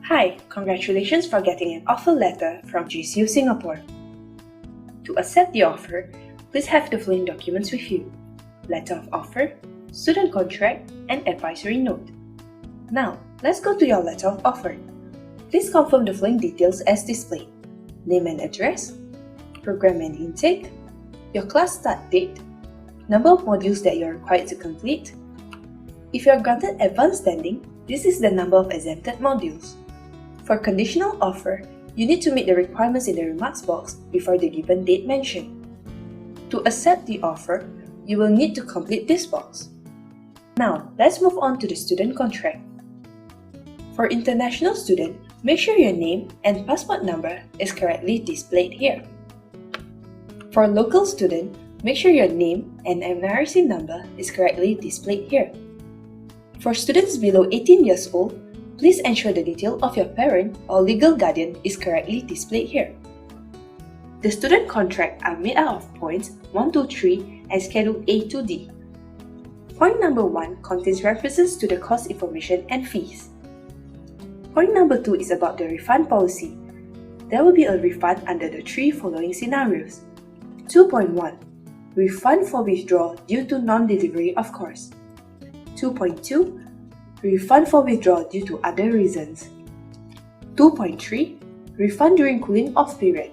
Hi, congratulations for getting an offer letter from JCU Singapore. To accept the offer, please have the following documents with you: letter of offer, student contract, and advisory note. Now, let's go to your letter of offer. Please confirm the following details as displayed: name and address, program and intake, your class start date, number of modules that you are required to complete. If you are granted advanced standing, this is the number of exempted modules. For conditional offer, you need to meet the requirements in the remarks box before the given date mentioned. To accept the offer, you will need to complete this box. Now, let's move on to the student contract. For international student, make sure your name and passport number is correctly displayed here. For local student, make sure your name and NRIC number is correctly displayed here. For students below 18 years old, please ensure the detail of your parent or legal guardian is correctly displayed here. The student contract are made out of points 1 to 3 and Schedule A to D. Point number 1 contains references to the course information and fees. Point number 2 is about the refund policy. There will be a refund under the 3 following scenarios. 2.1 Refund for withdrawal due to non-delivery of course. 2.2 Refund for withdrawal due to other reasons. 2.3 Refund during cooling off period.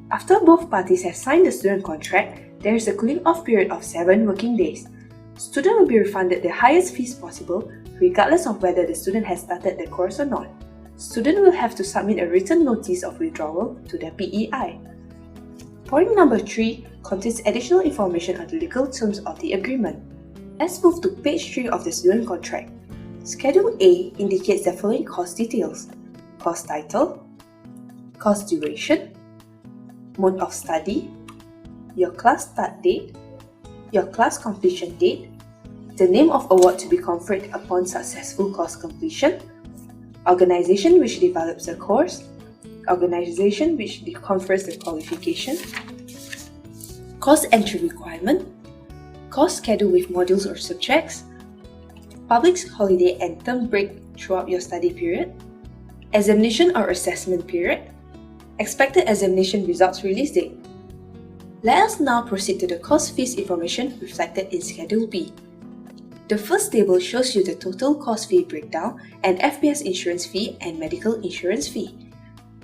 After both parties have signed the student contract, there is a cooling off period of 7 working days. Student will be refunded the highest fees possible, regardless of whether the student has started the course or not. Student will have to submit a written notice of withdrawal to the PEI. Point number 3 contains additional information on the legal terms of the agreement. Let's move to page 3 of the student contract. Schedule A indicates the following course details: course title, course duration, mode of study, your class start date, your class completion date, the name of award to be conferred upon successful course completion, organization which develops the course, organization which confers the qualification, course entry requirement, course schedule with modules or subjects, public holiday and term break throughout your study period, examination or assessment period, expected examination results release date. Let us now proceed to the course fees information reflected in Schedule B. The first table shows you the total course fee breakdown and FPS insurance fee and medical insurance fee.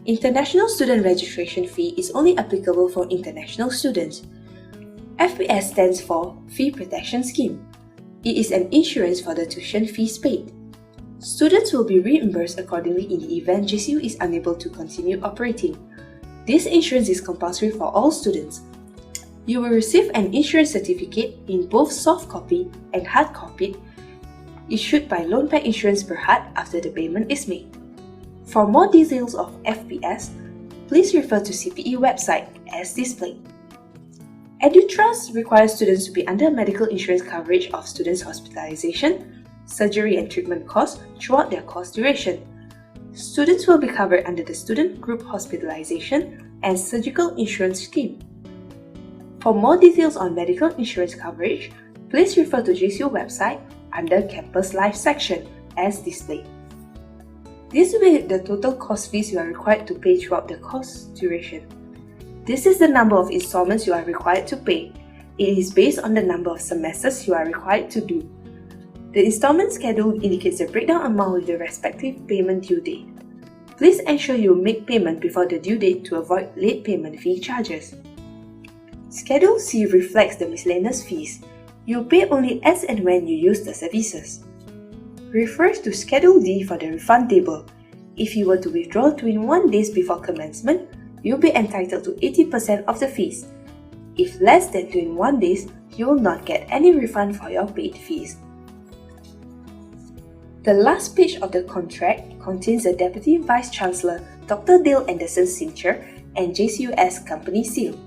International student registration fee is only applicable for international students. FPS stands for Fee Protection Scheme. It is an insurance for the tuition fees paid. Students will be reimbursed accordingly in the event JCU is unable to continue operating. This insurance is compulsory for all students. You will receive an insurance certificate in both soft copy and hard copy issued by LoanPack Insurance Berhad after the payment is made. For more details of FPS, please refer to CPE website as displayed. EduTrust requires students to be under medical insurance coverage of students' hospitalization, surgery and treatment costs throughout their course duration. Students will be covered under the Student Group Hospitalization and Surgical Insurance Scheme. For more details on medical insurance coverage, please refer to JCU website under Campus Life section as displayed. This will be the total course fees you are required to pay throughout the course duration. This is the number of installments you are required to pay. It is based on the number of semesters you are required to do. The installment schedule indicates the breakdown amount with the respective payment due date. Please ensure you make payment before the due date to avoid late payment fee charges. Schedule C reflects the miscellaneous fees. You pay only as and when you use the services. Refers to Schedule D for the refund table. If you were to withdraw 21 days before commencement, you'll be entitled to 80% of the fees. If less than 21 days, you will not get any refund for your paid fees. The last page of the contract contains the Deputy Vice-Chancellor Dr. Dale Anderson's signature and JCU's company seal.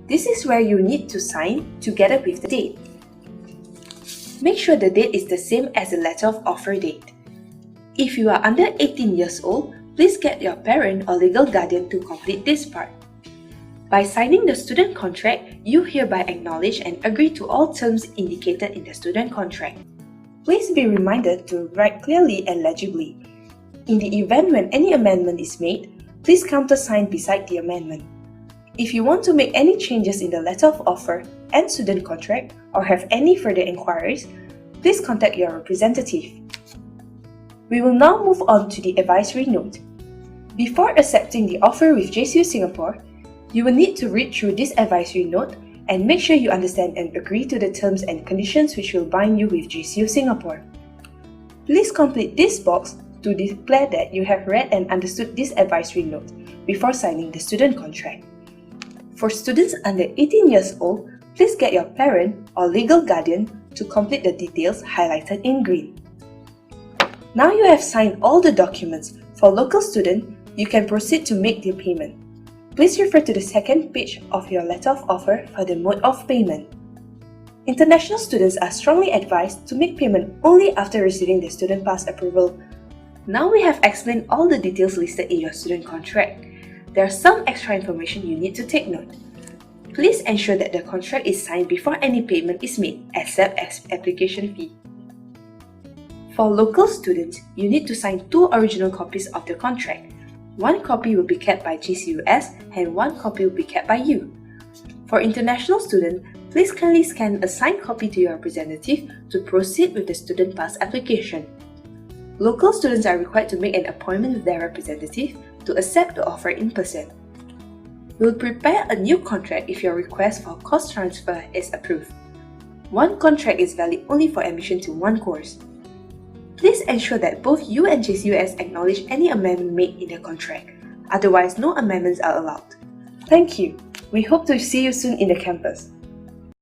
This is where you need to sign together with the date. Make sure the date is the same as the letter of offer date. If you are under 18 years old, please get your parent or legal guardian to complete this part. By signing the student contract, you hereby acknowledge and agree to all terms indicated in the student contract. Please be reminded to write clearly and legibly. In the event when any amendment is made, please countersign beside the amendment. If you want to make any changes in the letter of offer and student contract or have any further inquiries, please contact your representative. We will now move on to the advisory note. Before accepting the offer with JCU Singapore, you will need to read through this advisory note and make sure you understand and agree to the terms and conditions which will bind you with JCU Singapore. Please complete this box to declare that you have read and understood this advisory note before signing the student contract. For students under 18 years old, please get your parent or legal guardian to complete the details highlighted in green. Now you have signed all the documents. For local students, you can proceed to make the payment. Please refer to the second page of your letter of offer for the mode of payment. International students are strongly advised to make payment only after receiving the student pass approval. Now we have explained all the details listed in your student contract. There are some extra information you need to take note. Please ensure that the contract is signed before any payment is made, except as application fee. For local students, you need to sign 2 original copies of the contract. 1 copy will be kept by JCUS and 1 copy will be kept by you. For international students, please kindly scan a signed copy to your representative to proceed with the student pass application. Local students are required to make an appointment with their representative to accept the offer in person. We'll prepare a new contract if your request for course transfer is approved. 1 contract is valid only for admission to 1 course. Please ensure that both you and JCUS acknowledge any amendment made in the contract. Otherwise, no amendments are allowed. Thank you. We hope to see you soon in the campus.